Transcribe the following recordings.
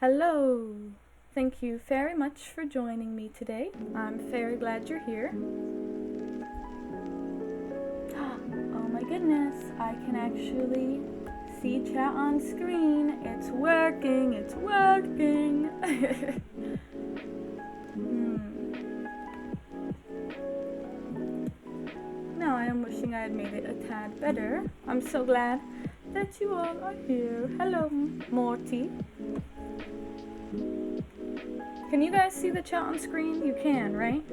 Hello! Thank you very much for joining me today. I'm very glad you're here. Oh my goodness, I can actually see chat on screen. It's working, it's working. Now I am wishing I had made it a tad better. I'm so glad that you all are here. Hello, Morty. Can you guys see the chat on screen? You can, right?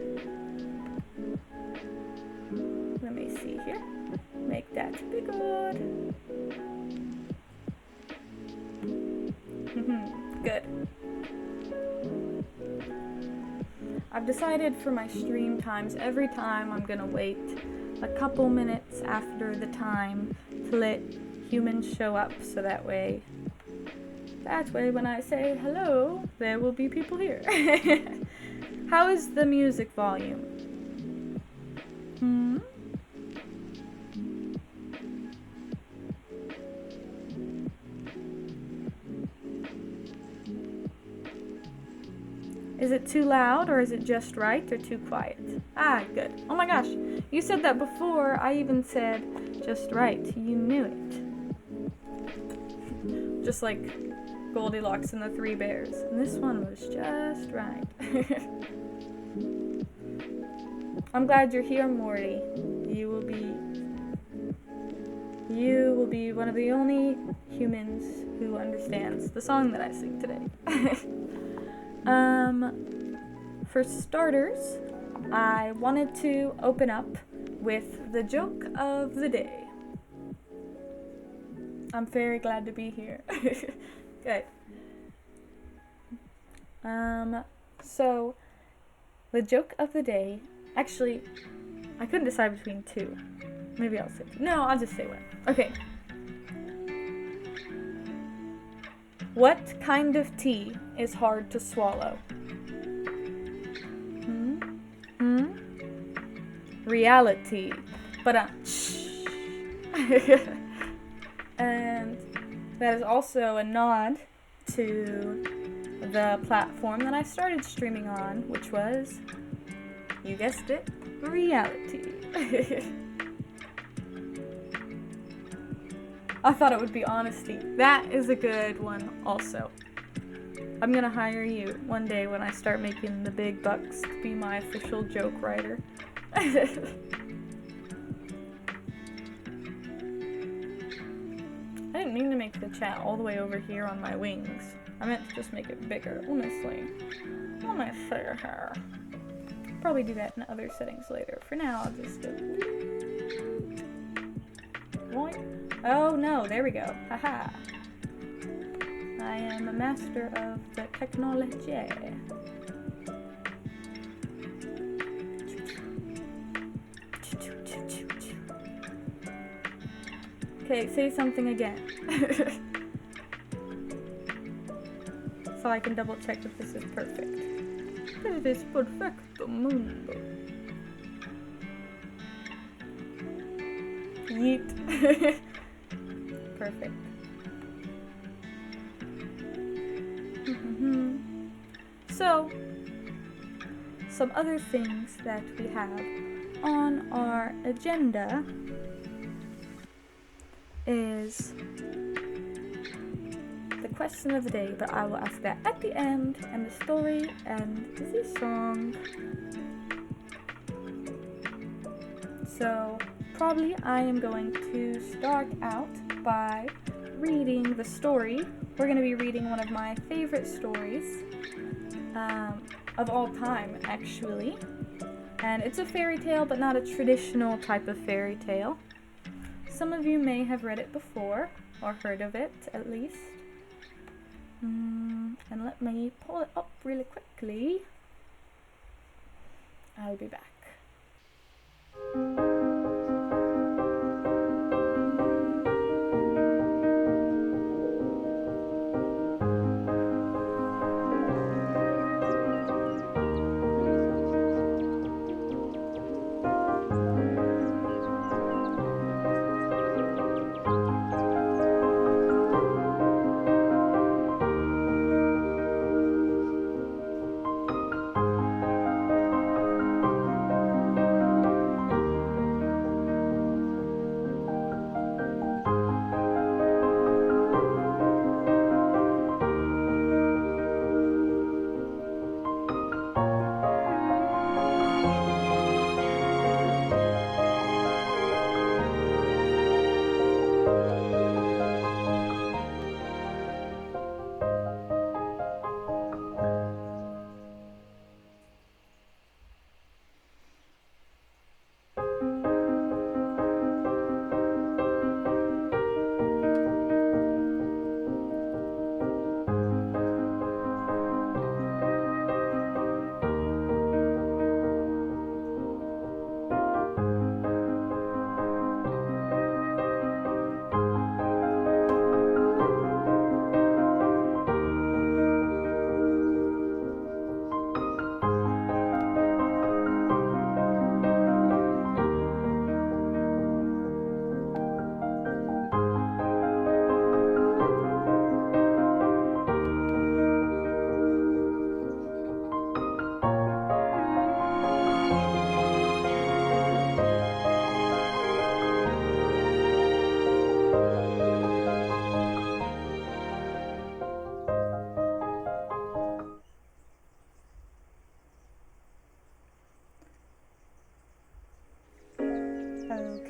Let me see here. Make that bigger. Good. I've decided for my stream times, every time I'm gonna wait a couple minutes after the time to let humans show up, so that way when I say hello, there will be people here. How is the music volume? Is it too loud, or is it just right, or too quiet? Ah, good. Oh my gosh, you said that before I even said just right. You knew it. Just like Goldilocks and the Three Bears. And this one was just right. I'm glad you're here, Morty. You will be one of the only humans who understands the song that I sing today. For starters, I wanted to open up with the joke of the day. I'm very glad to be here. Good. So the joke of the day, actually, I couldn't decide between two. Maybe I'll say two. No, I'll just say one. Okay. What kind of tea is hard to swallow? Reality. But and that is also a nod to the platform that I started streaming on, which was, you guessed it, reality. I thought it would be honesty. That is a good one also. I'm gonna hire you one day when I start making the big bucks to be my official joke writer. I didn't mean to make the chat all the way over here on my wings. I meant to just make it bigger, honestly. Let me see here. Probably do that in other settings later. For now, I'll just go. Oh no, there we go. Haha. I am a master of the technology. Okay, say something again. So I can double check if this is perfect. It is perfecto mundo. Yeet. Perfect. So, some other things that we have on our agenda is the question of the day, but I will ask that at the end, and the story and the song. So, probably I am going to start out by reading the story. We're going to be reading one of my favorite stories of all time, actually. And it's a fairy tale, but not a traditional type of fairy tale. Some of you may have read it before, or heard of it, at least. And let me pull it up really quickly. I'll be back.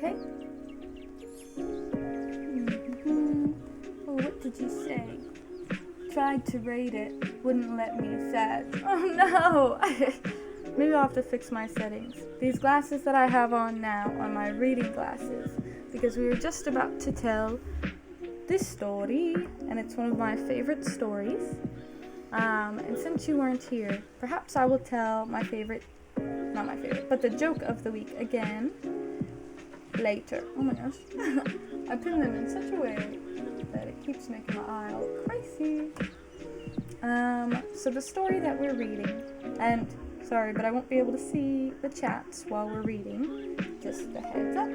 okay? Oh, what did you say? Tried to rate it, wouldn't let me, sad. Oh no! Maybe I'll have to fix my settings. These glasses that I have on now are my reading glasses, because we were just about to tell this story, and it's one of my favorite stories. And since you weren't here, perhaps I will tell not my favorite, but the joke of the week again later. Oh my gosh. I pin them in such a way that it keeps making my eye all crazy. So the story that we're reading, and sorry, but I won't be able to see the chats while we're reading, just a heads up.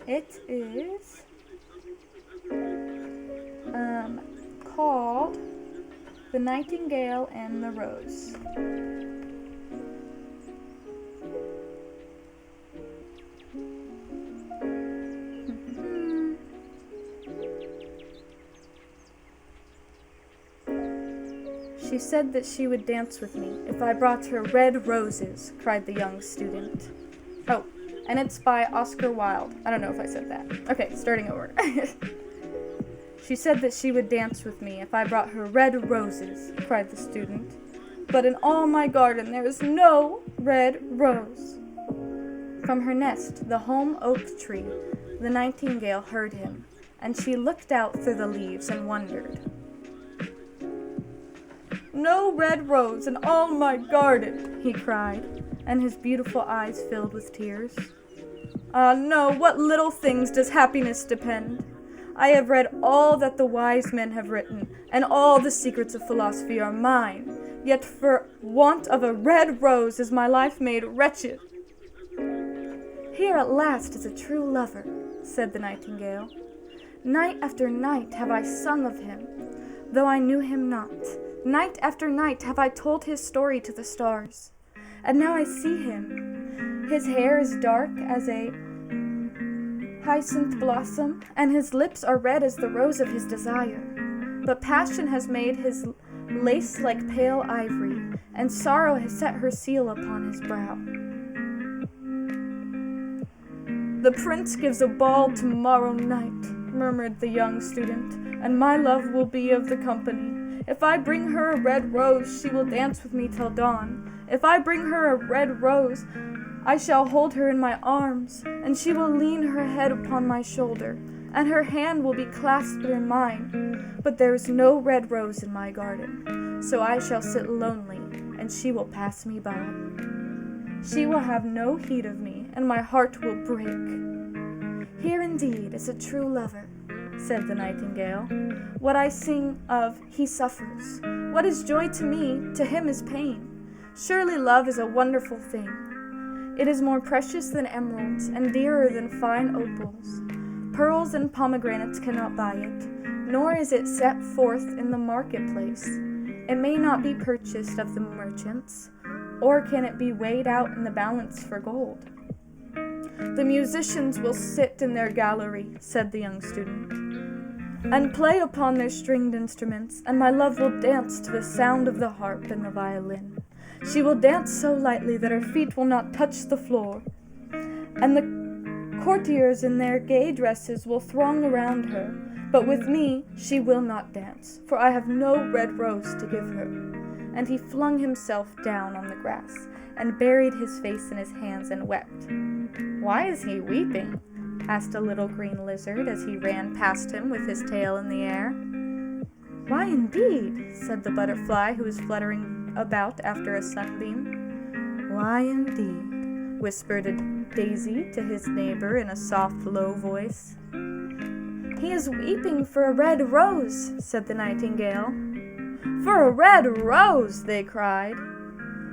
It is called The Nightingale and the Rose. She said that she would dance with me if I brought her red roses, cried the young student. Oh, and it's by Oscar Wilde. I don't know if I said that. Okay, starting over. She said that she would dance with me if I brought her red roses, cried the student. But in all my garden there is no red rose. From her nest, the home oak tree, the nightingale heard him, and she looked out through the leaves and wondered. No red rose in all my garden, he cried, and his beautiful eyes filled with tears. Ah, no, what little things does happiness depend? I have read all that the wise men have written, and all the secrets of philosophy are mine, yet for want of a red rose is my life made wretched. Here at last is a true lover, said the nightingale. Night after night have I sung of him, though I knew him not. Night after night have I told his story to the stars, and now I see him. His hair is dark as a hyacinth blossom, and his lips are red as the rose of his desire. But passion has made his lace like pale ivory, and sorrow has set her seal upon his brow. The prince gives a ball tomorrow night, murmured the young student, and my love will be of the company. If I bring her a red rose, she will dance with me till dawn. If I bring her a red rose, I shall hold her in my arms, and she will lean her head upon my shoulder, and her hand will be clasped in mine. But there is no red rose in my garden, so I shall sit lonely, and she will pass me by. She will have no heed of me, and my heart will break. Here indeed is a true lover, said the nightingale. What I sing of, he suffers. What is joy to me, to him is pain. Surely love is a wonderful thing. It is more precious than emeralds, and dearer than fine opals. Pearls and pomegranates cannot buy it, nor is it set forth in the marketplace. It may not be purchased of the merchants, or can it be weighed out in the balance for gold. The musicians will sit in their gallery, said the young student, and play upon their stringed instruments, and my love will dance to the sound of the harp and the violin. She will dance so lightly that her feet will not touch the floor, and the courtiers in their gay dresses will throng around her. But with me she will not dance, for I have no red rose to give her. And he flung himself down on the grass, and buried his face in his hands and wept. Why is he weeping? Asked a little green lizard as he ran past him with his tail in the air. Why indeed, said the butterfly who was fluttering about after a sunbeam. Why indeed, whispered a daisy to his neighbor in a soft, low voice. He is weeping for a red rose, said the nightingale. For a red rose, they cried.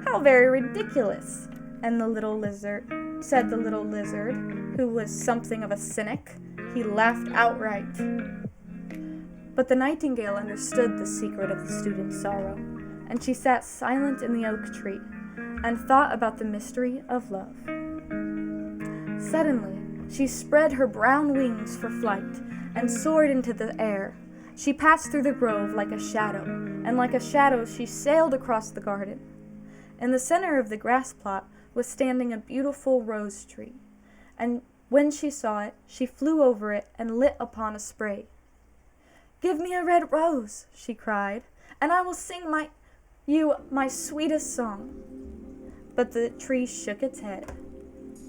How very ridiculous, and the little lizard, said the little lizard, who was something of a cynic. He laughed outright. But the nightingale understood the secret of the student's sorrow, and she sat silent in the oak tree, and thought about the mystery of love. Suddenly, she spread her brown wings for flight, and soared into the air. She passed through the grove like a shadow, and like a shadow she sailed across the garden. In the center of the grass plot was standing a beautiful rose tree, and when she saw it, she flew over it and lit upon a spray. "Give me a red rose," she cried, "and I will sing you my sweetest song." But the tree shook its head.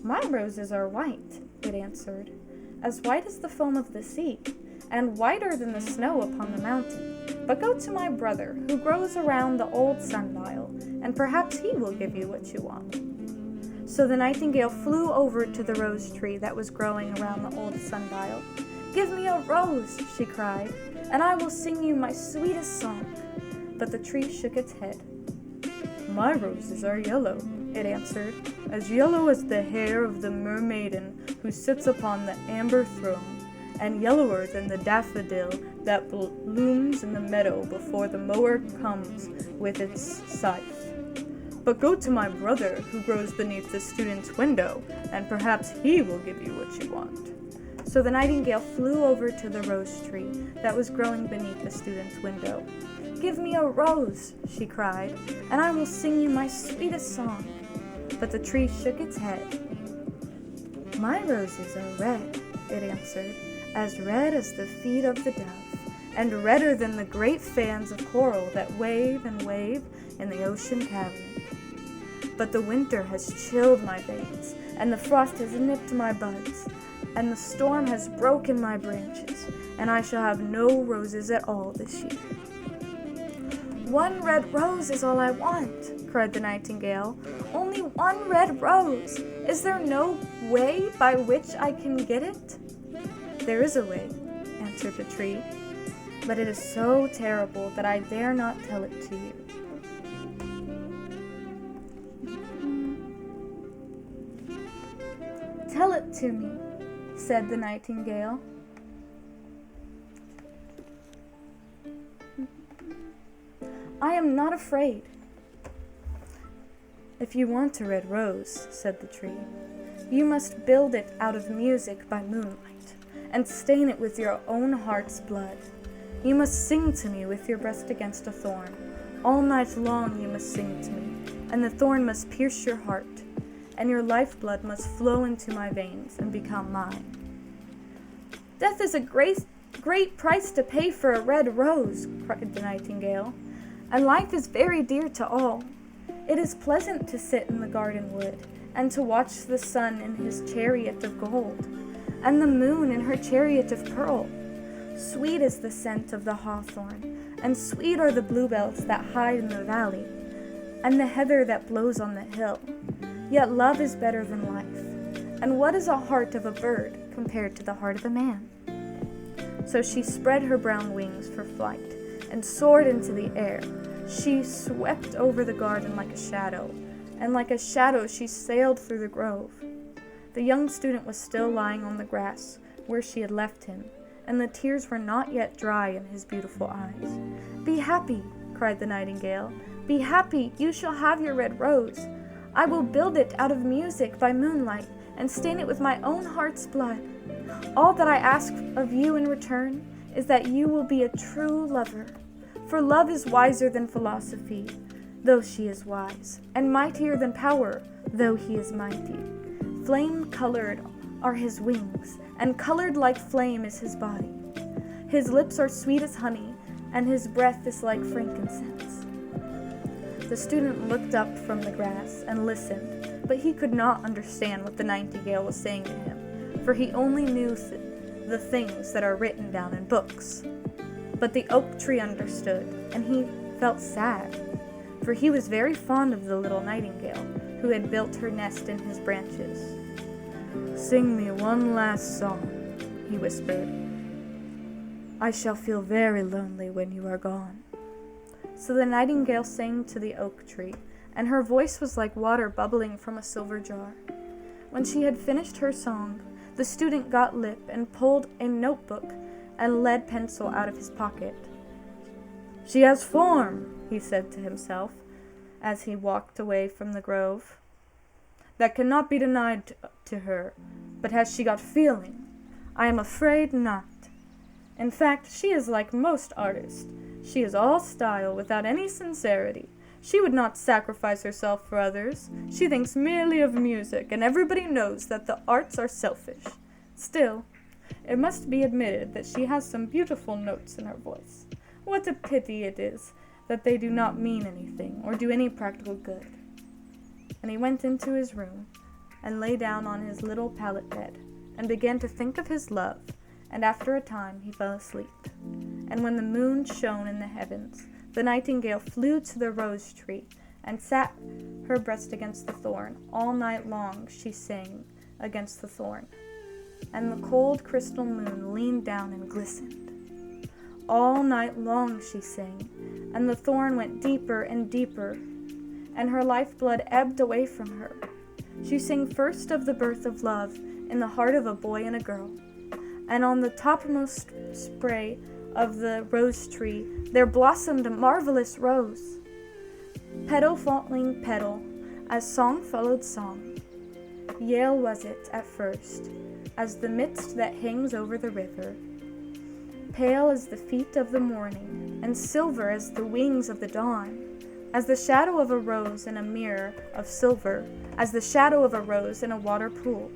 "My roses are white," it answered, "as white as the foam of the sea, and whiter than the snow upon the mountain. But go to my brother, who grows around the old sundial, and perhaps he will give you what you want." So the nightingale flew over to the rose tree that was growing around the old sundial. "Give me a rose," she cried, "and I will sing you my sweetest song." But the tree shook its head. "My roses are yellow," it answered, "as yellow as the hair of the mermaiden who sits upon the amber throne, and yellower than the daffodil that blooms in the meadow before the mower comes with its scythe. But go to my brother who grows beneath the student's window, and perhaps he will give you what you want." So the nightingale flew over to the rose tree that was growing beneath the student's window. "Give me a rose," she cried, "and I will sing you my sweetest song." But the tree shook its head. "My roses are red," it answered, "as red as the feet of the dove, and redder than the great fans of coral that wave and wave in the ocean cavern. But the winter has chilled my veins, and the frost has nipped my buds, and the storm has broken my branches, and I shall have no roses at all this year." "One red rose is all I want," cried the nightingale. "Only one red rose. Is there no way by which I can get it?" "There is a way," answered the tree, "but it is so terrible that I dare not tell it to you." "Tell it to me," said the nightingale. "I am not afraid." "If you want a red rose," said the tree, "you must build it out of music by moonlight, and stain it with your own heart's blood. You must sing to me with your breast against a thorn. All night long you must sing to me, and the thorn must pierce your heart, and your lifeblood must flow into my veins and become mine." "Death is a great price to pay for a red rose," cried the nightingale, "and life is very dear to all. It is pleasant to sit in the garden wood, and to watch the sun in his chariot of gold, and the moon in her chariot of pearl. Sweet is the scent of the hawthorn, and sweet are the bluebells that hide in the valley, and the heather that blows on the hill. Yet love is better than life, and what is a heart of a bird compared to the heart of a man?" So she spread her brown wings for flight, and soared into the air. She swept over the garden like a shadow, and like a shadow she sailed through the grove. The young student was still lying on the grass where she had left him, and the tears were not yet dry in his beautiful eyes. "Be happy," cried the nightingale. "Be happy, you shall have your red rose. I will build it out of music by moonlight, and stain it with my own heart's blood. All that I ask of you in return is that you will be a true lover. For love is wiser than philosophy, though she is wise, and mightier than power, though he is mighty. Flame-colored are his wings, and colored like flame is his body. His lips are sweet as honey, and his breath is like frankincense." The student looked up from the grass and listened, but he could not understand what the nightingale was saying to him, for he only knew the things that are written down in books. But the oak tree understood, and he felt sad, for he was very fond of the little nightingale, who had built her nest in his branches. "Sing me one last song," he whispered. "I shall feel very lonely when you are gone." So the nightingale sang to the oak tree, and her voice was like water bubbling from a silver jar. When she had finished her song, the student got lip and pulled a notebook and lead pencil out of his pocket. "She has form," he said to himself, as he walked away from the grove. "That cannot be denied to her, but has she got feeling? I am afraid not. In fact, she is like most artists. She is all style without any sincerity. She would not sacrifice herself for others. She thinks merely of music, and everybody knows that the arts are selfish. Still, it must be admitted that she has some beautiful notes in her voice. What a pity it is that they do not mean anything or do any practical good." And he went into his room and lay down on his little pallet bed and began to think of his love, and after a time he fell asleep. And when the moon shone in the heavens, the nightingale flew to the rose tree and sat her breast against the thorn. All night long she sang against the thorn, and the cold crystal moon leaned down and glistened. All night long she sang, and the thorn went deeper and deeper, and her lifeblood ebbed away from her. She sang first of the birth of love in the heart of a boy and a girl, and on the topmost spray of the rose tree there blossomed a marvelous rose, petal following petal, as song followed song. Yale was it at first, as the mist that hangs over the river, pale as the feet of the morning, and silver as the wings of the dawn, as the shadow of a rose in a mirror of silver, as the shadow of a rose in a water pool.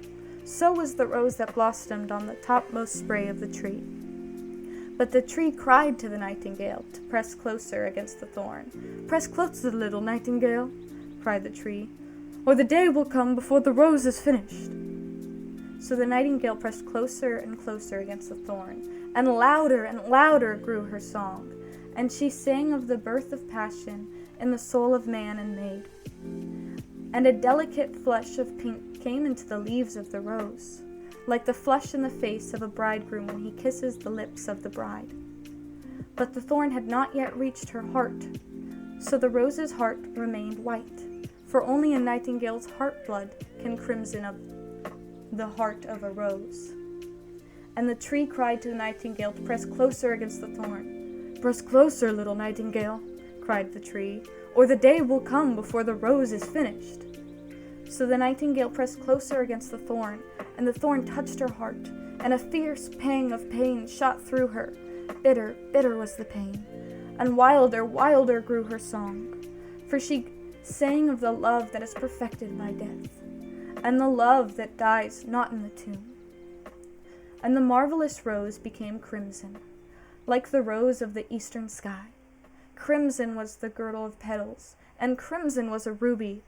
So was the rose that blossomed on the topmost spray of the tree. But the tree cried to the nightingale to press closer against the thorn. "Press closer, little nightingale," cried the tree, "or the day will come before the rose is finished." So the nightingale pressed closer and closer against the thorn, and louder grew her song, and she sang of the birth of passion in the soul of man and maid. And a delicate flush of pink came into the leaves of the rose, like the flush in the face of a bridegroom when he kisses the lips of the bride. But the thorn had not yet reached her heart, so the rose's heart remained white, for only a nightingale's heart blood can crimson up the heart of a rose. And the tree cried to the nightingale to press closer against the thorn. "Press closer, little nightingale," cried the tree, "or the day will come before the rose is finished." So the nightingale pressed closer against the thorn, and the thorn touched her heart, and a fierce pang of pain shot through her. Bitter, bitter was the pain, and wilder, wilder grew her song, for she sang of the love that is perfected by death, and the love that dies not in the tomb. And the marvelous rose became crimson, like the rose of the eastern sky. Crimson was the girdle of petals, and crimson was a ruby,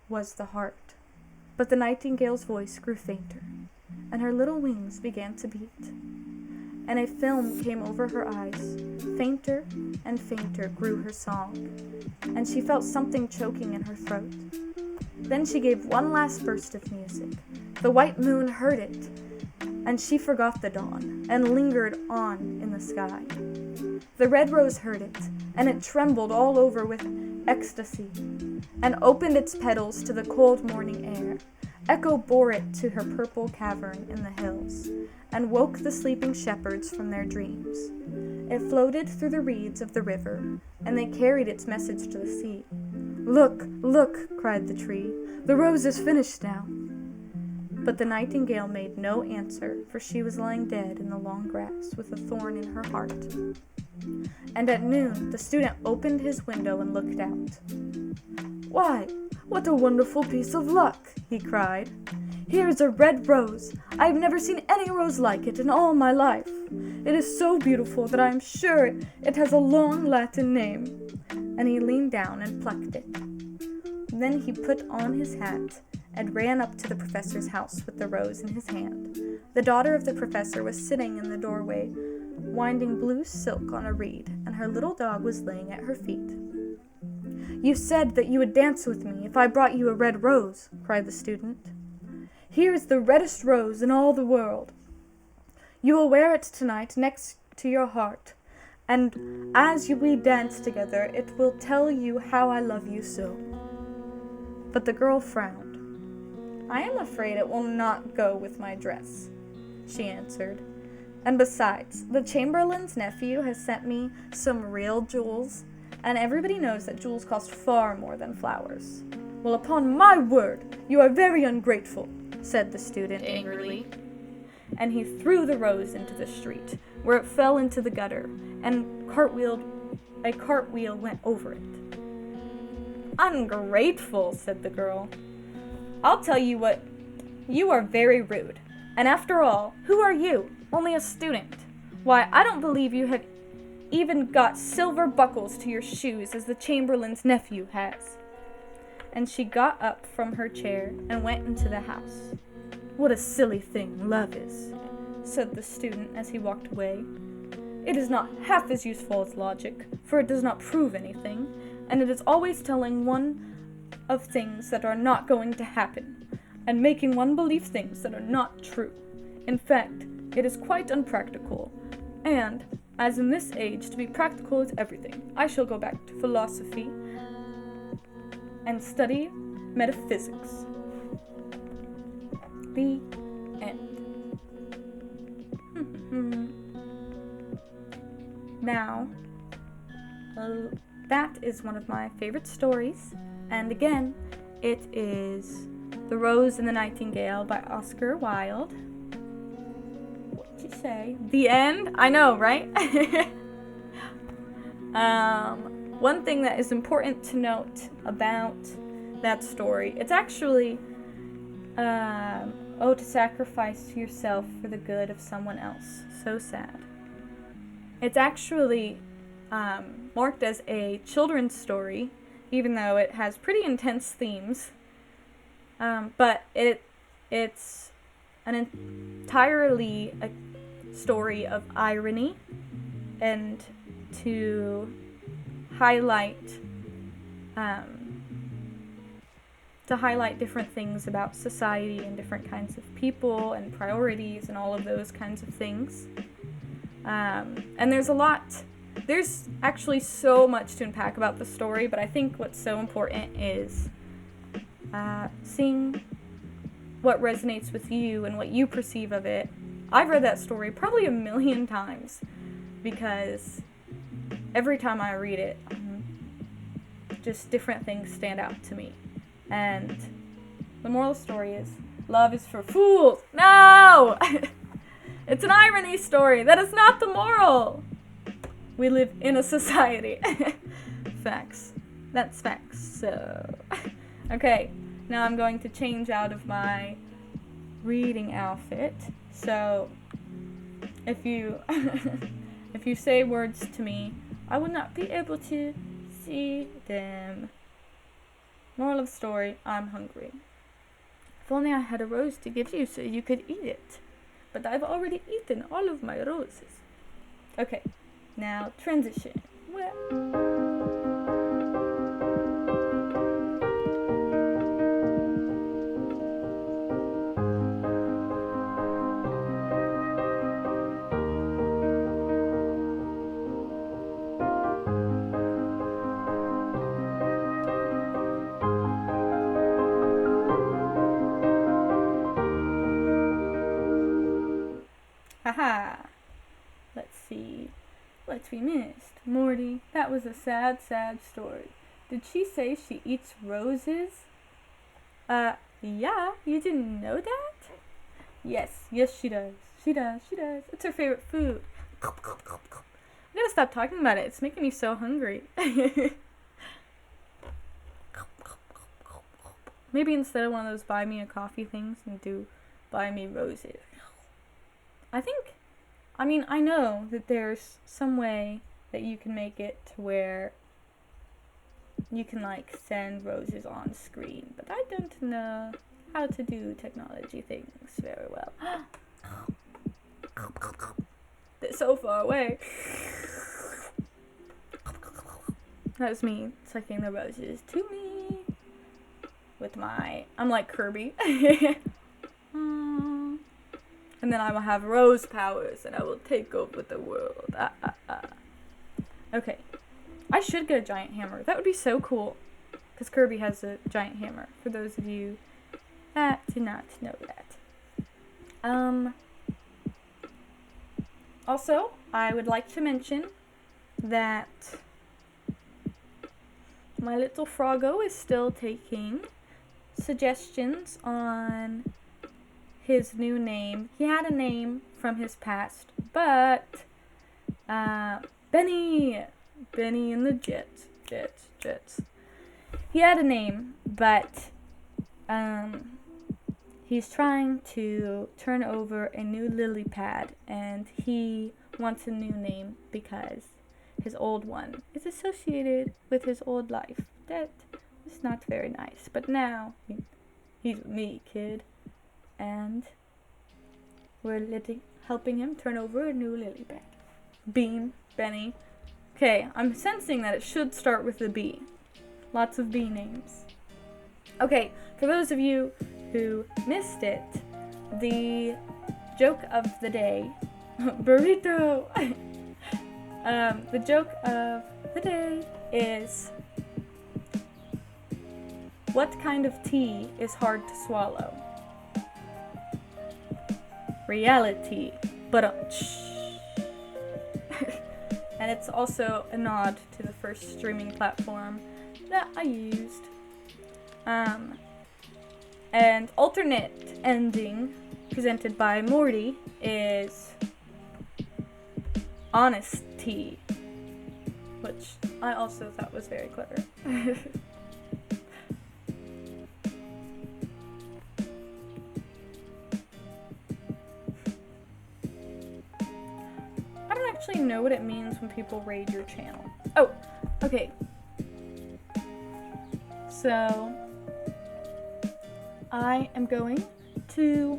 was the heart. But the nightingale's voice grew fainter, and her little wings began to beat, and a film came over her eyes. Fainter and fainter grew her song, and she felt something choking in her throat. Then she gave one last burst of music. The white moon heard it, and she forgot the dawn, and lingered on in the sky. The red rose heard it, and it trembled all over with ecstasy, and opened its petals to the cold morning air. Echo bore it to her purple cavern in the hills, and woke the sleeping shepherds from their dreams. It floated through the reeds of the river, and they carried its message to the sea. "Look, look," cried the tree, "the rose is finished now." But the nightingale made no answer, for she was lying dead in the long grass with a thorn in her heart. And at noon the student opened his window and looked out. "Why, what a wonderful piece of luck!" he cried. "Here is a red rose. I have never seen any rose like it in all my life. It is so beautiful that I am sure it has a long Latin name." And he leaned down and plucked it. Then he put on his hat and ran up to the professor's house with the rose in his hand. The daughter of the professor was sitting in the doorway, winding blue silk on a reed, and her little dog was laying at her feet. "You said that you would dance with me if I brought you a red rose," cried the student. "Here is the reddest rose in all the world. You will wear it tonight next to your heart, and as we dance together it will tell you how I love you so." But the girl frowned. "I am afraid it will not go with my dress," she answered. "And besides, the chamberlain's nephew has sent me some real jewels, and everybody knows that jewels cost far more than flowers." "Well, upon my word, you are very ungrateful," said the student angrily. And he threw the rose into the street, where it fell into the gutter, and a cartwheel went over it. Ungrateful, said the girl. I'll tell you what, you are very rude. And after all, who are you? Only a student. Why, I don't believe you have even got silver buckles to your shoes as the Chamberlain's nephew has. And she got up from her chair and went into the house. What a silly thing love is, said the student as he walked away. It is not half as useful as logic, for it does not prove anything, and it is always telling one of things that are not going to happen, and making one believe things that are not true. In fact, it is quite unpractical, and, as in this age to be practical is everything, I shall go back to philosophy and study metaphysics. The end. Now, that is one of my favorite stories, and again, it is The Rose and the Nightingale by Oscar Wilde. What'd you say? The end? I know, right? One thing that is important to note about that story, it's actually, to sacrifice yourself for the good of someone else. So sad. It's actually marked as a children's story, even though it has pretty intense themes. But it's an entirely a story of irony and to highlight different things about society and different kinds of people and priorities and all of those kinds of things. And there's actually so much to unpack about the story, but I think what's so important is seeing what resonates with you and what you perceive of it. I've read that story probably 1,000,000 times because every time I read it, just different things stand out to me. And the moral of the story is, love is for fools. No! It's an irony story. That is not the moral. We live in a society. Facts. That's facts. So, okay. Now I'm going to change out of my reading outfit. So, if you say words to me, I will not be able to see them. Moral of the story, I'm hungry. If only I had a rose to give you so you could eat it. But I've already eaten all of my roses. Okay, now transition. Haha. Let's see. What we missed. Morty, that was a sad, sad story. Did she say she eats roses? Yeah, you didn't know that? Yes, she does. She does. It's her favorite food. I'm gonna stop talking about it. It's making me so hungry. Maybe instead of one of those buy me a coffee things, and do buy me roses. I know that there's some way that you can make it to where you can, send roses on screen, but I don't know how to do technology things very well. They're so far away. That was me sucking the roses to me with I'm like Kirby. And then I will have rose powers, and I will take over the world. Okay. I should get a giant hammer. That would be so cool. Because Kirby has a giant hammer, for those of you that did not know that. Also, I would like to mention that my little Froggo is still taking suggestions on his new name. He had a name from his past, but Benny and the Jets. he had a name, but he's trying to turn over a new lily pad, and he wants a new name because his old one is associated with his old life. That is not very nice. But now he's with me, kid, and we're helping him turn over a new lily pad. Bean, Benny. Okay, I'm sensing that it should start with a B. Lots of B names. Okay, for those of you who missed it, the joke of the day, burrito. The joke of the day is, what kind of tea is hard to swallow? Reality. Ba-dum-tsh. And it's also a nod to the first streaming platform that I used. And alternate ending presented by Morty is honesty, which I also thought was very clever. I don't actually know what it means when people raid your channel. Oh, okay. So, I am going to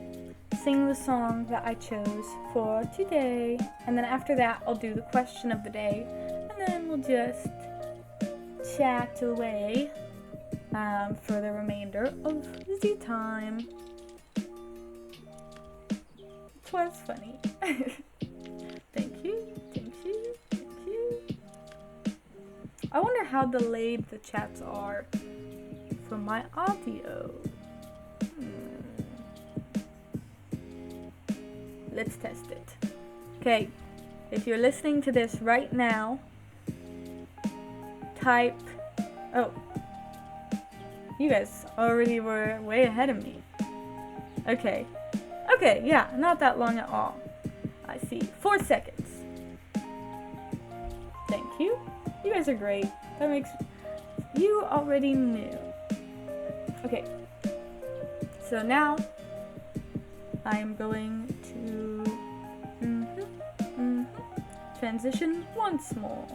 sing the song that I chose for today, and then after that I'll do the question of the day, and then we'll just chat away for the remainder of the time. It was funny. Thank you. I wonder how delayed the chats are from my audio. Let's test it. Okay, if you're listening to this right now, type... Oh, you guys already were way ahead of me. Okay, yeah, not that long at all. I see. 4 seconds. Thank you. You guys are great. That makes... You already knew. Okay, so now I am going to transition once more.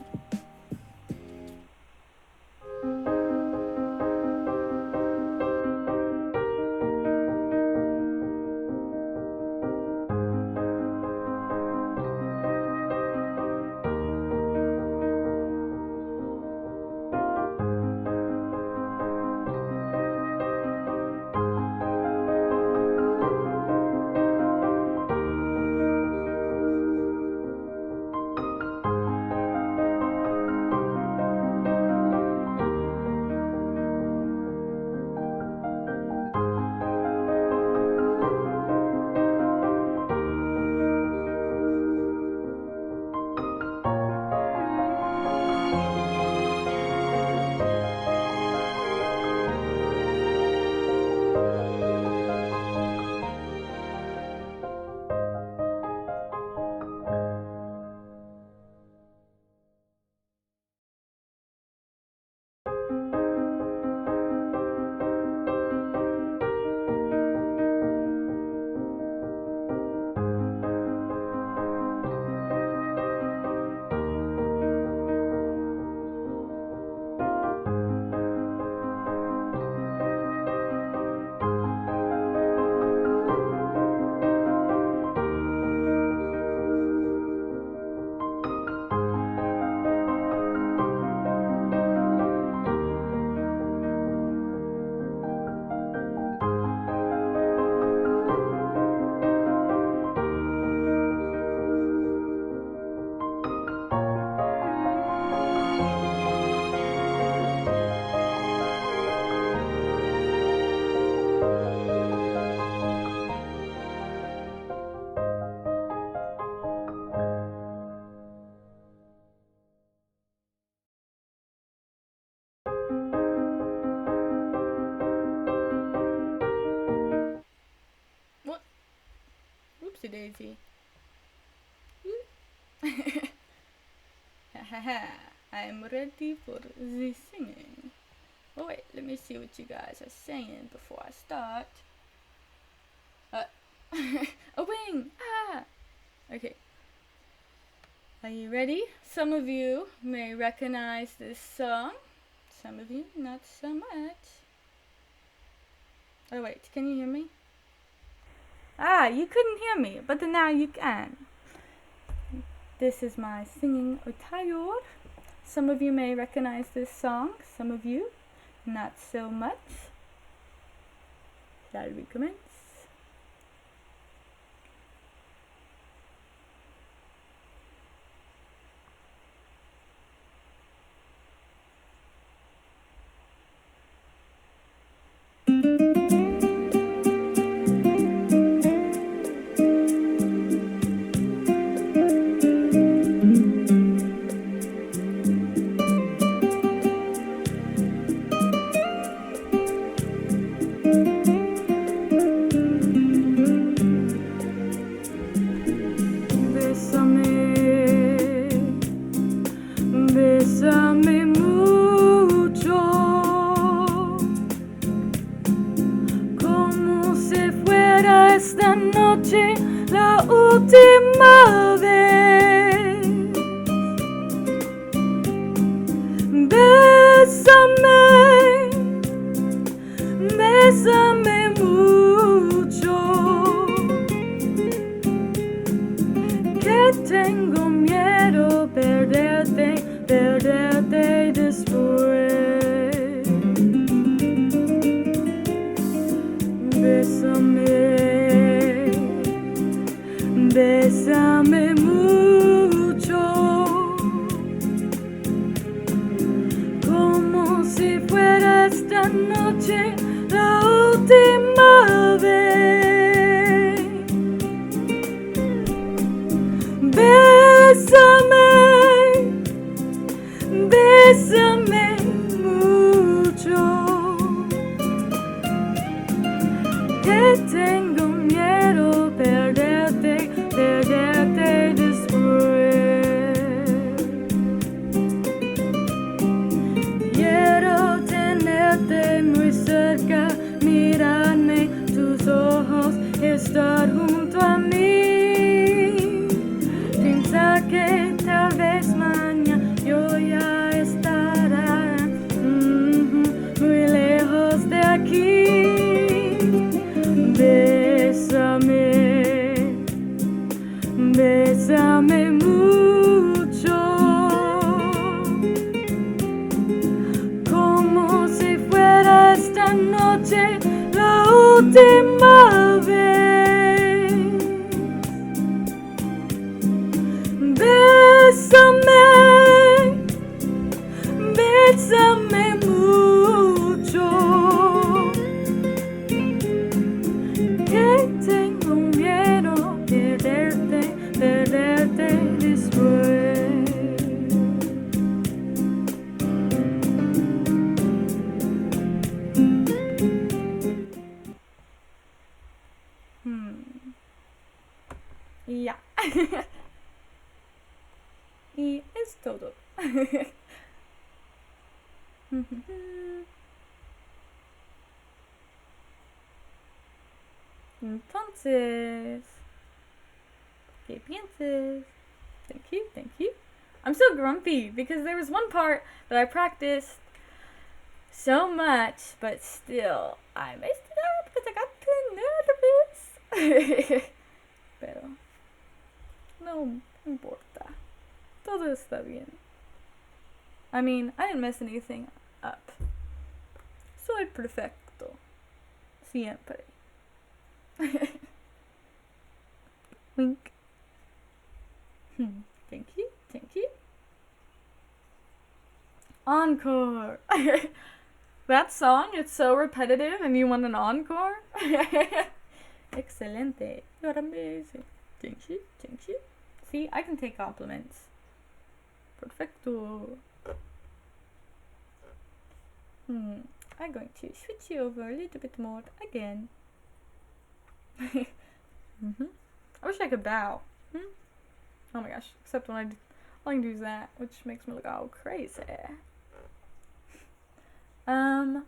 Oopsie daisy. I'm ready for the singing. Oh wait, let me see what you guys are saying before I start. A wing! Ah! Okay. Are you ready? Some of you may recognize this song. Some of you, not so much. Oh wait, can you hear me? Ah, you couldn't hear me, but then now you can. This is my singing attire. Some of you may recognize this song, some of you, not so much. Shall we commence? Bésame mucho, como si fuera esta noche la última vez. Bésame, bésame mucho, que tengo miedo perderte después. Bésame, bésame mucho, como si fuera esta noche la última vez. Bésame, bésame mucho, que tengo miedo perderte después. Quiero tenerte muy cerca, mirarme tus ojos, estar junto a mí. Piensa que tal vez mañana yo ya estará muy lejos de aquí. Bésame, bésame mucho, como si fuera esta noche la última vez. Bésame, bésame mucho, que tengo miedo perderte después. Ya. Y es todo. Entonces, ¿qué piensas? Thank you. I'm so grumpy because there was one part that I practiced so much, but still, I messed it up because I got too nervous. Pero, no importa. Todo está bien. I mean, I didn't mess anything up. Soy perfecto. Siempre. Wink. Thank you. Encore. That song, it's so repetitive and you want an encore? Excelente. You're amazing. Thank you. See, I can take compliments. Perfecto. I'm going to switch you over a little bit more again. I wish I could bow. Oh my gosh, except when all I can do is that, which makes me look all crazy. Um,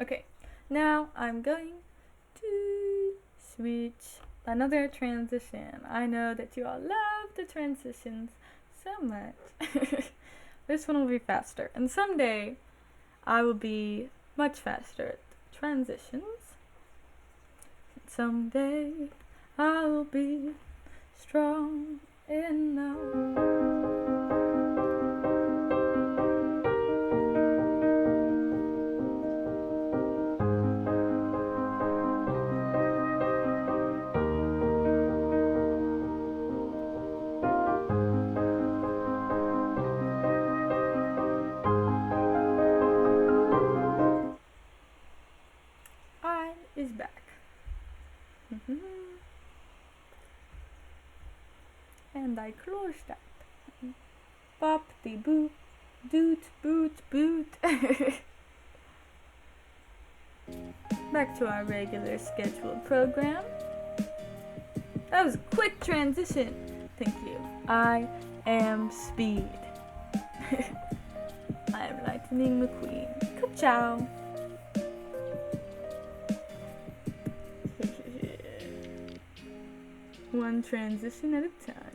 okay, now I'm going to switch another transition. I know that you all love the transitions so much. This one will be faster, and someday I will be much faster at transitions. Someday I will be strong enough. I is back. And I closed that. Bop de boot, doot, boot, boot. Back to our regular scheduled program. That was a quick transition. Thank you. I am Speed. I am Lightning McQueen. Ka-chow. One transition at a time.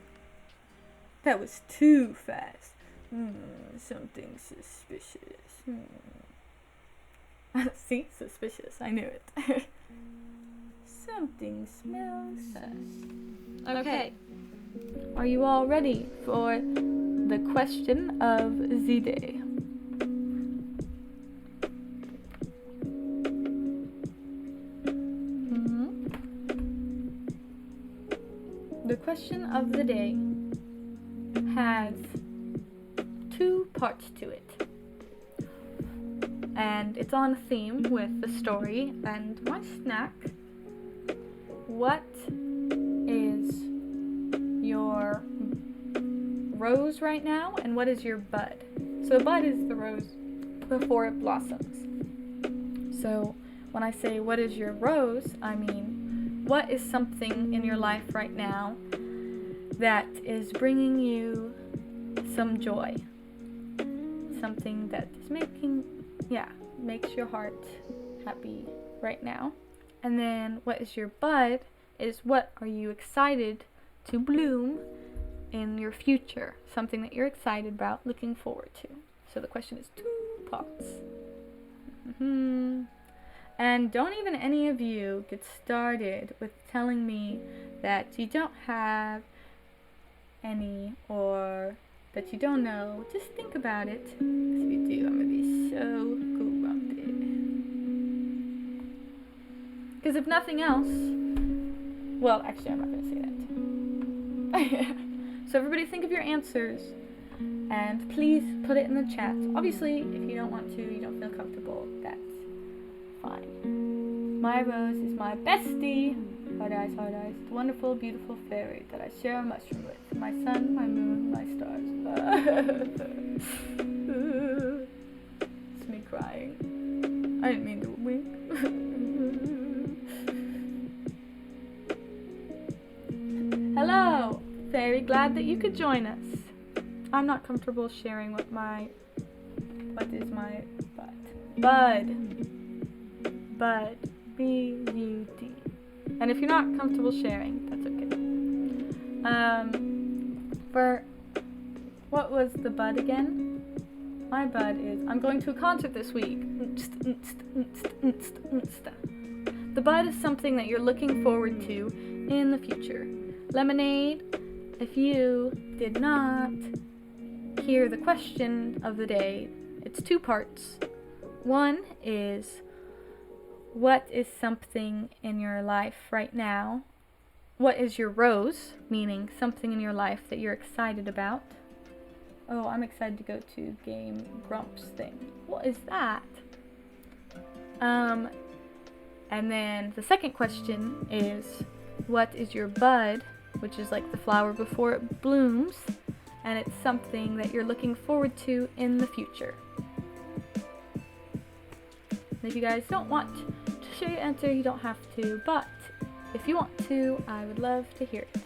That was too fast. Something suspicious. See? Suspicious. I knew it. Something smells sus. Okay. Are you all ready for the question of the day? The question of the day has 2 parts to it. And it's on theme with the story and my snack. What is your rose right now, and what is your bud? So a bud is the rose before it blossoms. So when I say what is your rose, I mean what is something in your life right now that is bringing you some joy? Something that is makes your heart happy right now. And then what is your bud is what are you excited to bloom in your future? Something that you're excited about, looking forward to. So the question is 2 parts. And don't even any of you get started with telling me that you don't have any or that you don't know. Just think about it. Because if you do, I'm going to be so grumpy. Because if nothing else, well, actually, I'm not going to say that. So everybody think of your answers, and please put it in the chat. Obviously, if you don't want to, you don't feel comfortable, that's fine. My rose is my bestie, hard eyes, the wonderful, beautiful fairy that I share a mushroom with. My sun, my moon, my stars. It's me crying. I didn't mean to weep. Hello! Very glad that you could join us. I'm not comfortable sharing what is my bud. Bud. B-U-D. And if you're not comfortable sharing, that's okay. What was the bud again? My bud is, I'm going to a concert this week. The bud is something that you're looking forward to in the future. Lemonade, if you did not hear the question of the day, it's 2 parts. One is, what is something in your life right now? What is your rose? Meaning something in your life that you're excited about. Oh, I'm excited to go to Game Grumps thing. What is that? And then the second question is, what is your bud? Which is like the flower before it blooms. And it's something that you're looking forward to in the future. And if you guys don't want to share your answer, you don't have to. But if you want to, I would love to hear it.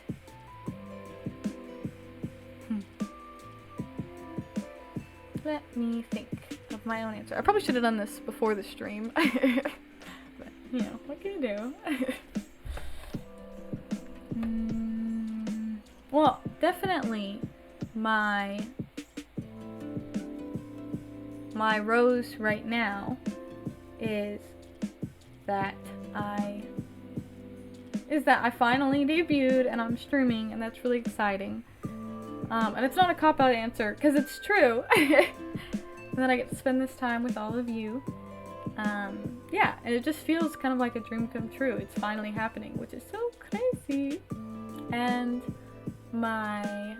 Let me think of my own answer. I probably should have done this before the stream. But, you know, what can you do? Well, definitely my rose right now is that I finally debuted and I'm streaming, and that's really exciting. And it's not a cop-out answer, because it's true. And then I get to spend this time with all of you. Yeah, and it just feels kind of like a dream come true. It's finally happening, which is so crazy. And my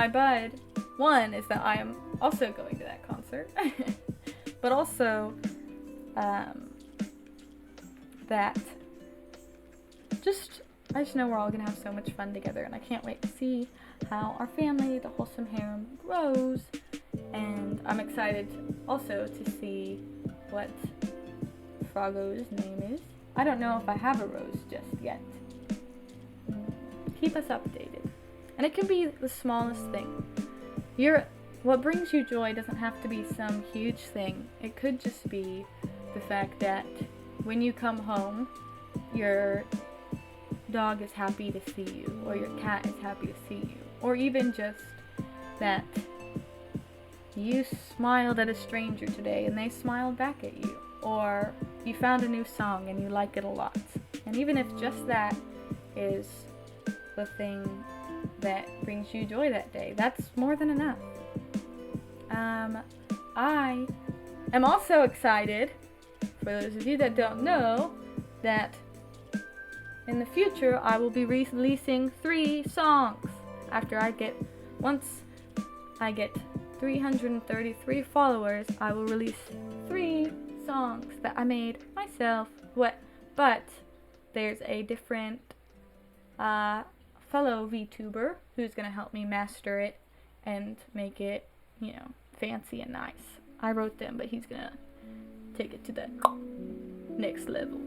bud one is that I am also going to that concert. But also that I just know we're all gonna have so much fun together, and I can't wait to see how our family, the Wholesome Harem, grows. And I'm excited also to see what Froggo's name is. I don't know if I have a rose just yet. Keep us updated. And it can be the smallest thing. What brings you joy doesn't have to be some huge thing. It could just be the fact that when you come home, your dog is happy to see you, or your cat is happy to see you, or even just that you smiled at a stranger today and they smiled back at you, or you found a new song and you like it a lot. And even if just that is the thing that brings you joy that day, that's more than enough. I am also excited, for those of you that don't know, that in the future I will be releasing 3 songs. Once I get 333 followers, I will release 3 songs that I made myself. But there's a different fellow VTuber who's gonna help me master it and make it, you know, fancy and nice. I wrote them, but he's gonna take it to the next level.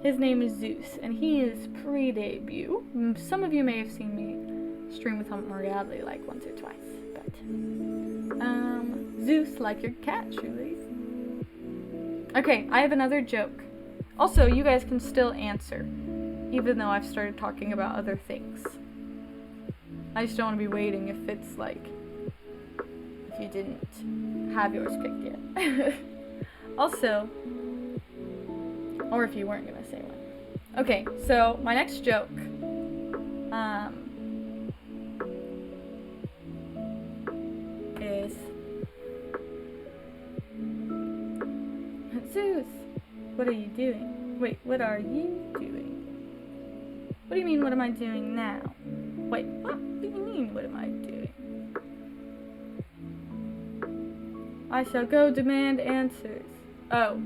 His name is Zeus, and he is pre-debut. Some of you may have seen me stream with him more badly, like once or twice. But Zeus, like your cat, shoelace. Okay, I have another joke. Also, you guys can still answer, even though I've started talking about other things. I just don't want to be waiting if it's like, if you didn't have yours picked yet. Also, or if you weren't gonna say one. Okay, so my next joke, is Zeus, what are you doing? Wait, what are you doing? What do you mean, what am I doing now? Wait, what do you mean, what am I doing? I shall go demand answers. Oh,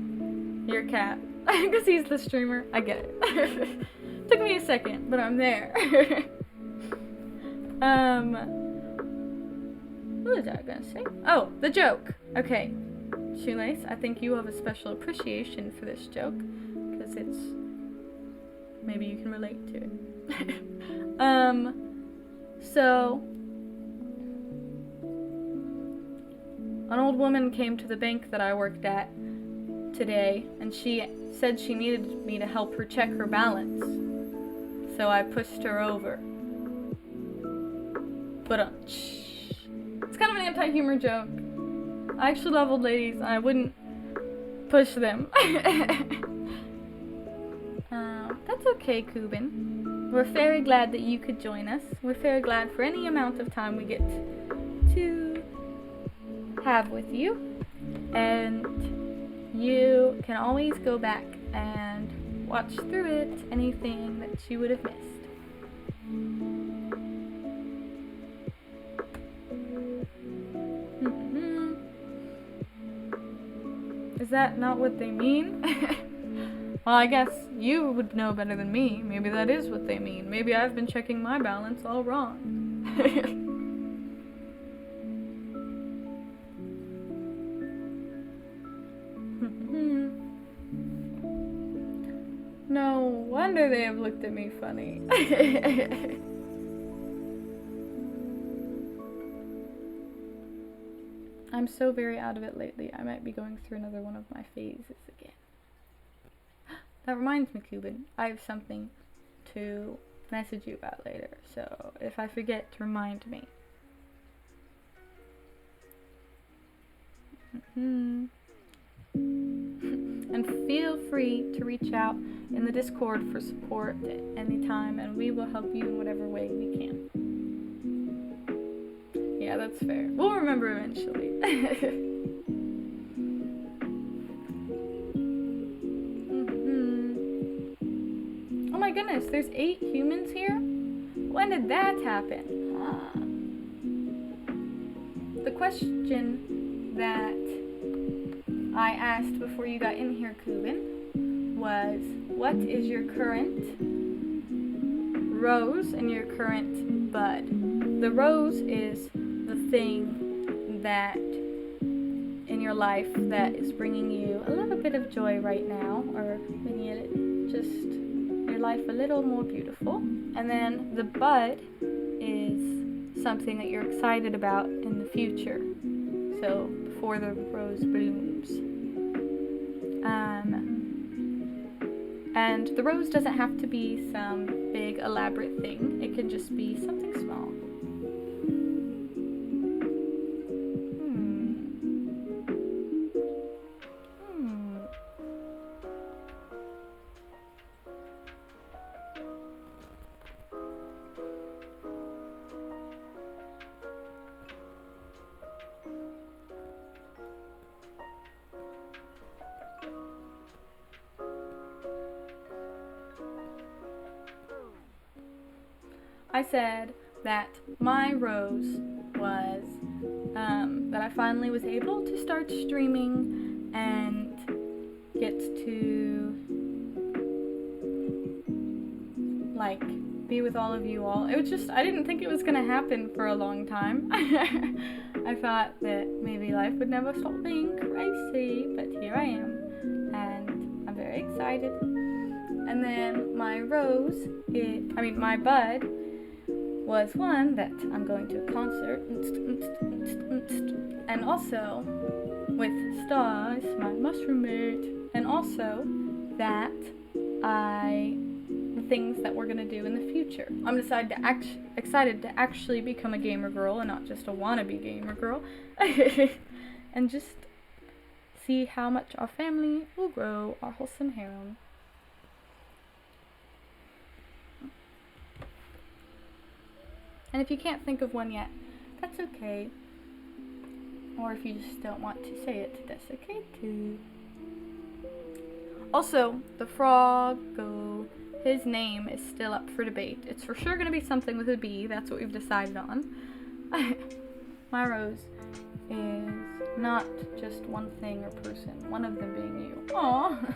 your cat. Because he's the streamer. I get it. Took me a second, but I'm there. What was I gonna say? Oh, the joke. Okay. Shoelace, I think you have a special appreciation for this joke, because it's, maybe you can relate to it. So, an old woman came to the bank that I worked at today, and she said she needed me to help her check her balance. So I pushed her over. But it's kind of an anti-humor joke. I actually love old ladies, and I wouldn't push them. That's okay, Kubin. We're very glad that you could join us. We're very glad for any amount of time we get to have with you. And you can always go back and watch through it, anything that you would have missed. Is that not what they mean? Well, I guess you would know better than me. Maybe that is what they mean. Maybe I've been checking my balance all wrong. No wonder they have looked at me funny. I'm so very out of it lately. I might be going through another one of my phases again. That reminds me, Cuban, I have something to message you about later, so if I forget, to remind me. And feel free to reach out in the Discord for support at any time, and we will help you in whatever way we can. Yeah, that's fair. We'll remember eventually. Oh my goodness, there's 8 humans here? When did that happen? The question that I asked before you got in here, Cuban, was what is your current rose and your current bud? The rose is the thing that in your life that is bringing you a little bit of joy right now, or making it just your life a little more beautiful. And then the bud is something that you're excited about in the future, so before the rose blooms. And the rose doesn't have to be some big elaborate thing. It can just be something small. I said that my rose was that I finally was able to start streaming and get to like be with all of you all. It was just, I didn't think it was gonna happen for a long time. I thought that maybe life would never stop being crazy, but here I am, and I'm very excited. And then my rose, my bud, was one that I'm going to a concert, and also with Stars, my mushroom mate, and also that the things that we're gonna do in the future. I'm excited to actually become a gamer girl and not just a wannabe gamer girl, and just see how much our family will grow, our wholesome harem. And if you can't think of one yet, that's okay. Or if you just don't want to say it, that's okay too. Also, the frog, his name is still up for debate. It's for sure going to be something with a B. That's what we've decided on. My rose is not just one thing or person, one of them being you. Aww.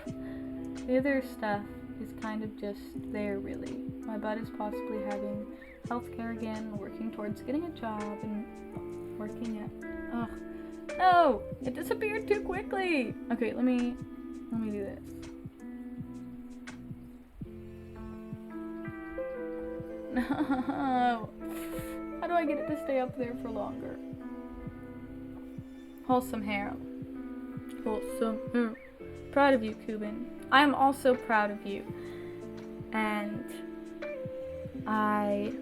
The other stuff is kind of just there, really. My bud is possibly having healthcare again, working towards getting a job, and working at... Ugh. No! It disappeared too quickly! Okay, let me do this. No! How do I get it to stay up there for longer? Wholesome harem. Wholesome harem. Proud of you, Cuban. I am also proud of you. And I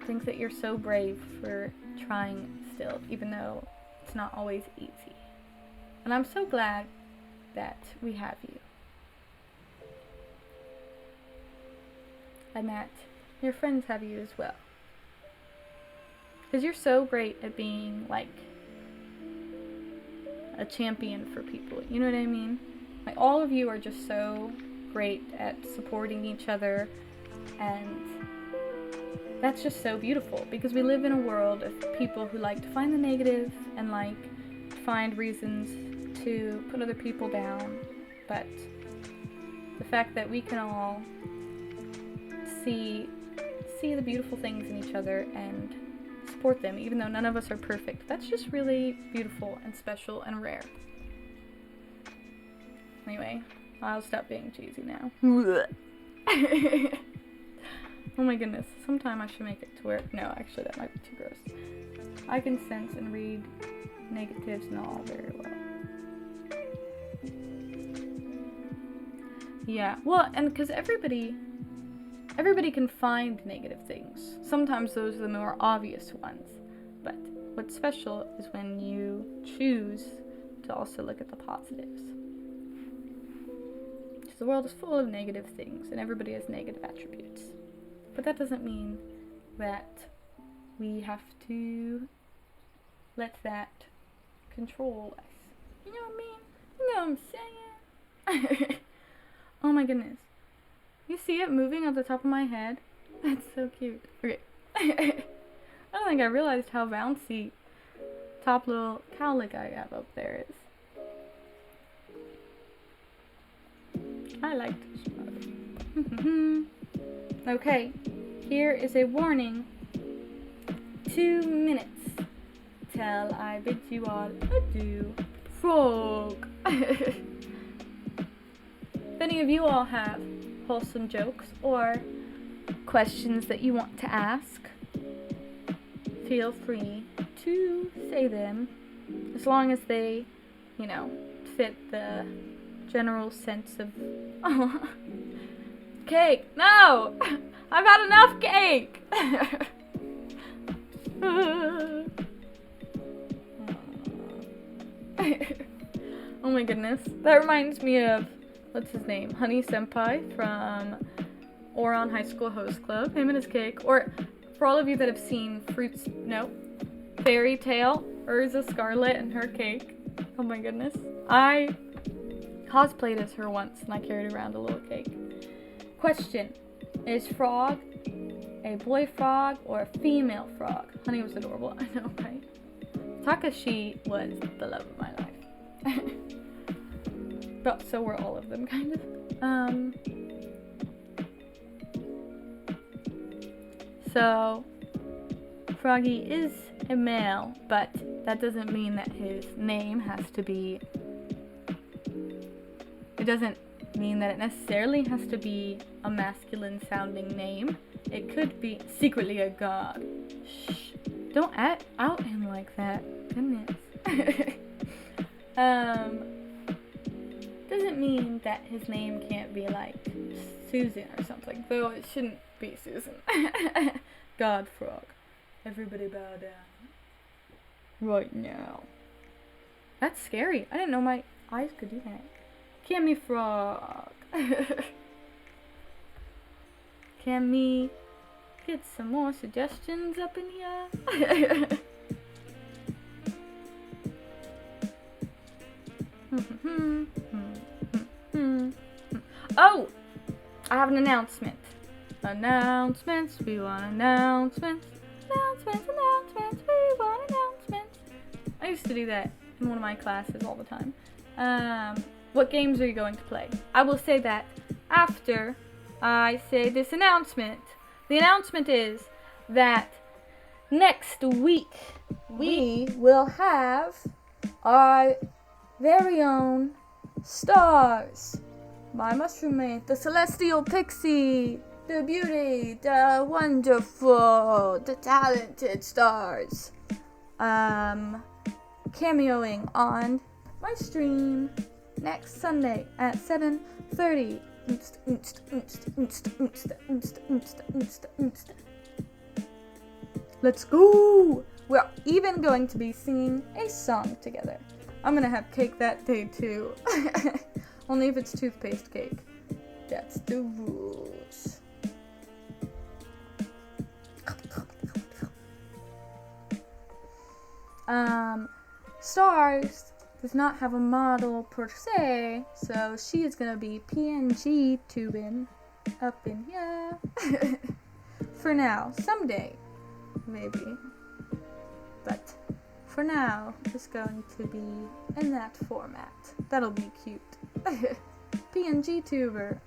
think that you're so brave for trying still, even though it's not always easy. And I'm so glad that we have you. And that your friends have you as well. Because you're so great at being, like, a champion for people. You know what I mean? Like, all of you are just so great at supporting each other, and that's just so beautiful, because we live in a world of people who like to find the negative and like find reasons to put other people down. But the fact that we can all see the beautiful things in each other and support them, even though none of us are perfect, that's just really beautiful and special and rare. Anyway, I'll stop being cheesy now. Oh my goodness. Sometime I should make it to where... No, actually that might be too gross. I can sense and read negatives and all very well. Yeah, well, and because everybody can find negative things. Sometimes those are the more obvious ones. But what's special is when you choose to also look at the positives. Because the world is full of negative things, and everybody has negative attributes. But that doesn't mean that we have to let that control us. You know what I mean? You know what I'm saying? Oh my goodness. You see it moving at the top of my head? That's so cute. Okay. I don't think I realized how bouncy top little cowlick I have up there is. I like this one. Okay, here is a warning. 2 minutes till I bid you all adieu. Frog. If any of you all have wholesome jokes or questions that you want to ask, feel free to say them, as long as they, fit the general sense of... Oh. Cake! No! I've had enough cake! Oh my goodness. That reminds me of, what's his name? Honey Senpai from Oron High School Host Club. Him and his cake. Or, for all of you that have seen Fairy Tale, Urza Scarlet and her cake. Oh my goodness. I cosplayed as her once and I carried around a little cake. Question. Is Frog a boy frog or a female frog? Honey was adorable. I know, right? Takashi was the love of my life. But so were all of them, kind of. So, Froggy is a male, but that doesn't mean that his name has to be... It doesn't mean that it necessarily has to be a masculine sounding name. It could be secretly a god. Shh. Don't out him like that. Goodness. Doesn't mean that his name can't be like Susan or something. Though it shouldn't be Susan. God Frog. Everybody bow down. Right now. That's scary. I didn't know my eyes could do that. Can me Frog. Can me get some more suggestions up in here? Oh! I have an announcement. Announcements, we want announcements. Announcements, we want announcements. I used to do that in one of my classes all the time. What games are you going to play? I will say that after I say this announcement. The announcement is that next week we will have our very own stars. My mushroom mate, the celestial pixie, the beauty, the wonderful, the talented stars. Cameoing on my stream next Sunday at 7:30. Let's go! We're even going to be singing a song together. I'm gonna have cake that day too. Only if it's toothpaste cake. That's the rules. Stars does not have a model per se, so she is gonna be PNG tubing up in here. For now, someday, maybe. But for now, it's going to be in that format. That'll be cute. PNG tuber.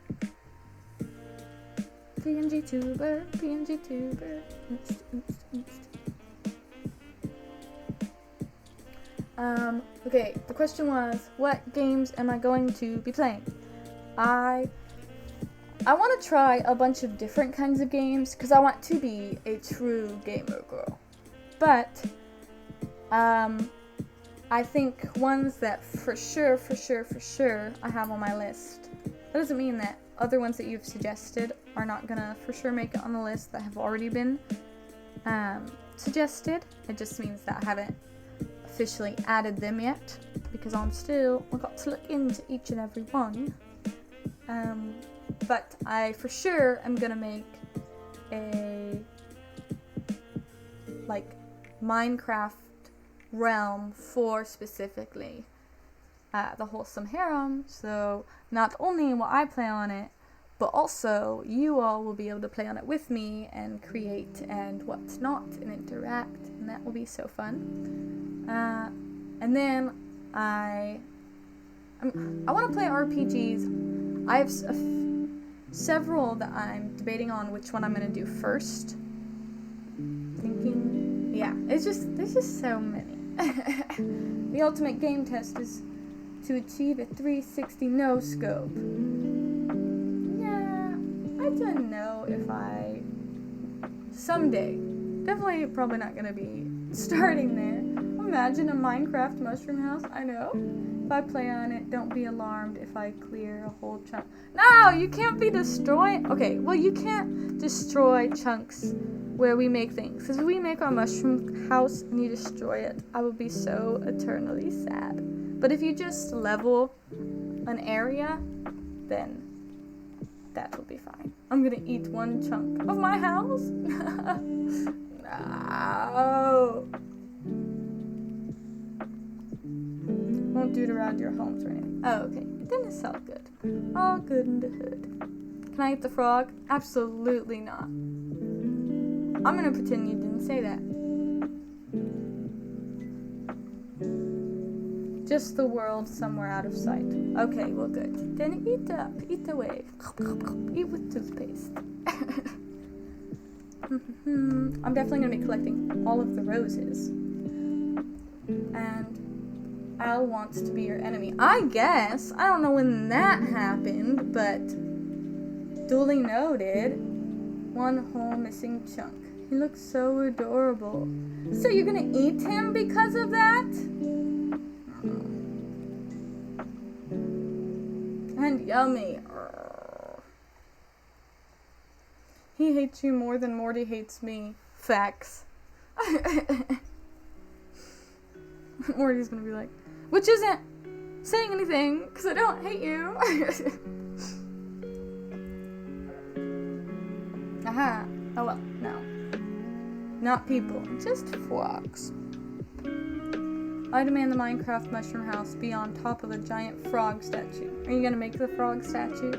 PNG tuber, PNG tuber. Okay, the question was, what games am I going to be playing? I want to try a bunch of different kinds of games because I want to be a true gamer girl. But I think ones that for sure I have on my list. That doesn't mean that other ones that you've suggested are not gonna for sure make it on the list that have already been suggested. It just means that I haven't officially added them yet because I've got to look into each and every one. But I for sure am gonna make a Minecraft realm for specifically the Wholesome Harem. So not only will I play on it, but also you all will be able to play on it with me and create and whatnot and interact, and that will be so fun. And then I want to play RPGs. I have several that I'm debating on which one I'm going to do first. There's just so many. The ultimate game test is to achieve a 360 no scope. Yeah, I don't know if I someday, definitely probably not gonna be starting there. Imagine a Minecraft mushroom house. I know. If I play on it, don't be alarmed if I clear a whole chunk. No, you can't be destroying. Okay, well, you can't destroy chunks where we make things. Because if we make our mushroom house and you destroy it, I will be so eternally sad. But if you just level an area, then that will be fine. I'm gonna eat one chunk of my house. No. Won't do it around your homes or anything. Oh, okay. Then it's all good. All good in the hood. Can I eat the frog? Absolutely not. I'm gonna pretend you didn't say that. Just the world somewhere out of sight. Okay, well, good. Then eat up. Eat away. Eat with toothpaste. I'm definitely gonna be collecting all of the roses. And Al wants to be your enemy. I guess. I don't know when that happened, but duly noted. One whole missing chunk. He looks so adorable. So you're gonna eat him because of that? And yummy. He hates you more than Morty hates me. Facts. Morty's gonna be like, which isn't saying anything, because I don't hate you. Aha. Oh well, no. Not people, just frogs. I demand the Minecraft mushroom house be on top of a giant frog statue. Are you gonna make the frog statue?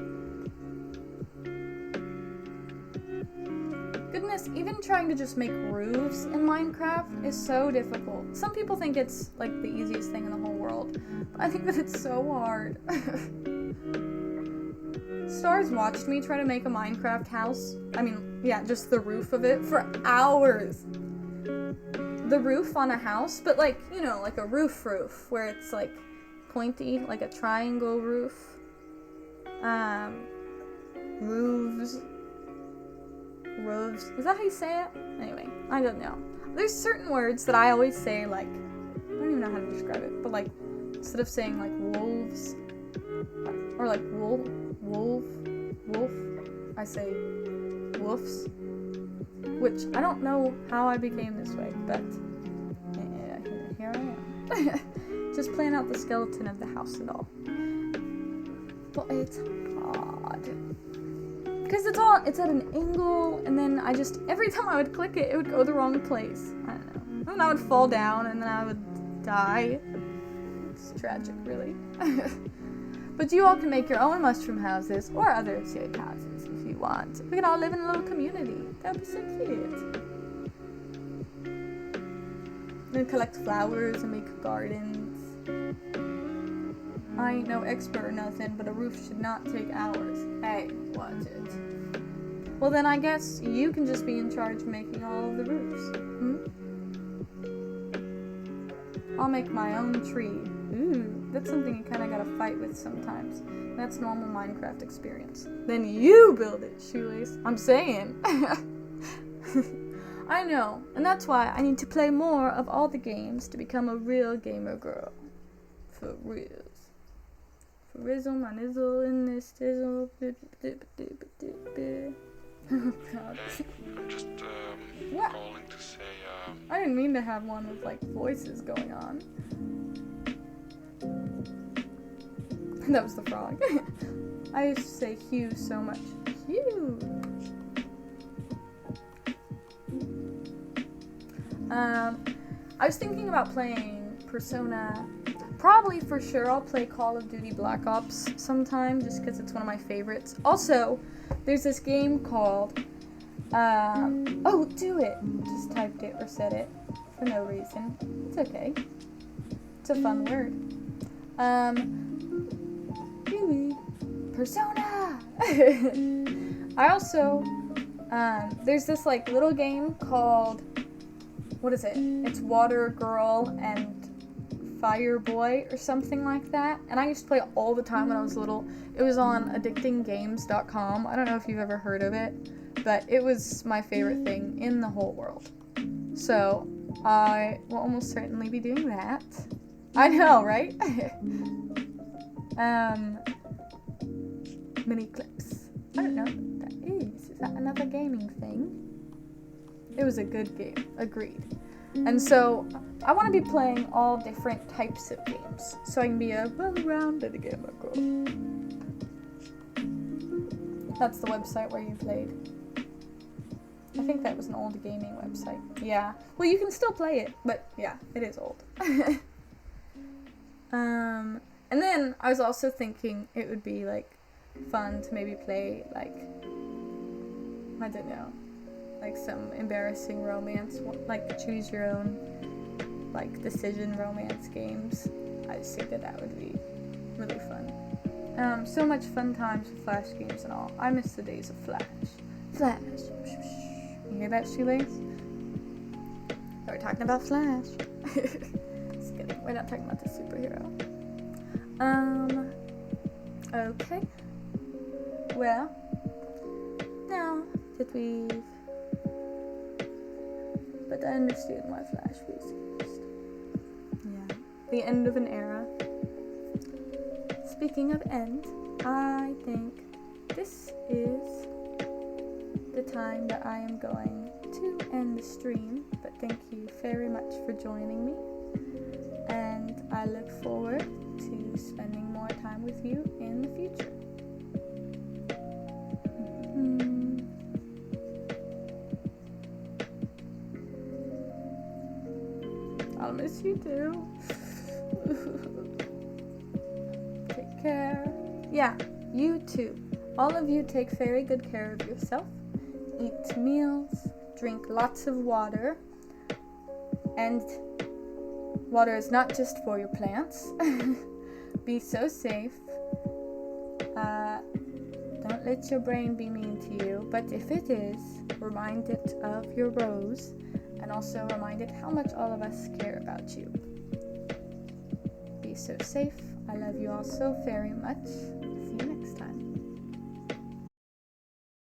Goodness, even trying to just make roofs in Minecraft is so difficult. Some people think it's like the easiest thing in the whole world, but I think that it's so hard. Stars watched me try to make a Minecraft house. Just the roof of it for hours. The roof on a house, but like a roof where it's like pointy, like a triangle roof. Roofs. Is that how you say it? Anyway, I don't know. There's certain words that I always say, like, I don't even know how to describe it, but like, instead of saying like wolves, or like wolf, I say woofs, which I don't know how I became this way, but yeah, here I am. Just playing out the skeleton of the house and all. But it's hard. Because it's at an angle, and then every time I would click it, it would go the wrong place. I don't know. And then I would fall down, and then I would die. It's tragic, really. But you all can make your own mushroom houses, or other shaped houses, if you want. We can all live in a little community. That would be so cute. Then collect flowers and make gardens. I ain't no expert or nothing, but a roof should not take hours. Hey, watch it. Well, then I guess you can just be in charge of making all of the roofs. I'll make my own tree. Ooh, that's something you kind of gotta fight with sometimes. That's normal Minecraft experience. Then you build it, Shoelace. I'm saying. I know, and that's why I need to play more of all the games to become a real gamer girl. For reals. For rizzle, my nizzle, in this tizzle. Oh god. I'm just What? calling to say I didn't mean to have one with like voices going on. That was the frog. I used to say Hugh so much. Hugh. I was thinking about playing Persona. Probably for sure I'll play Call of Duty Black Ops sometime just because it's one of my favorites. Also, there's this game called oh, do it. Just typed it or said it for no reason. It's okay. It's a fun word. Persona. I also there's this like little game called, what is it? It's Water Girl and Fire Boy or something like that. And I used to play it all the time when I was little. It was on addictinggames.com. I don't know if you've ever heard of it, but it was my favorite thing in the whole world. So I will almost certainly be doing that. I know, right? Mini clips. I don't know what that is. Is that another gaming thing? It was a good game. Agreed. And so I want to be playing all different types of games so I can be a well-rounded gamer girl. That's the website where you played. I think that was an old gaming website. Yeah. Well, you can still play it, but yeah, it is old. And then I was also thinking it would be like fun to maybe play like, I don't know, like some embarrassing romance, like choose your own like decision romance games. I just think that would be really fun. So much fun times with Flash games and all. I miss the days of Flash. Flash. You hear that, Shoelace? We're talking about Flash. Just kidding. We're not talking about the superhero. Okay. Well, now that we've... But I understand why Flash was used. Yeah. The end of an era. Speaking of end, I think this is the time that I am going to end the stream. But thank you very much for joining me. And I look forward to spending more time with you in the future. I'll miss you too. Take care. Yeah, you too. All of you take very good care of yourself. Eat meals, drink lots of water, and water is not just for your plants. Be so safe. Don't let your brain be mean to you, but if it is, remind it of your rose, and also remind it how much all of us care about you. Be so safe. I love you all so very much.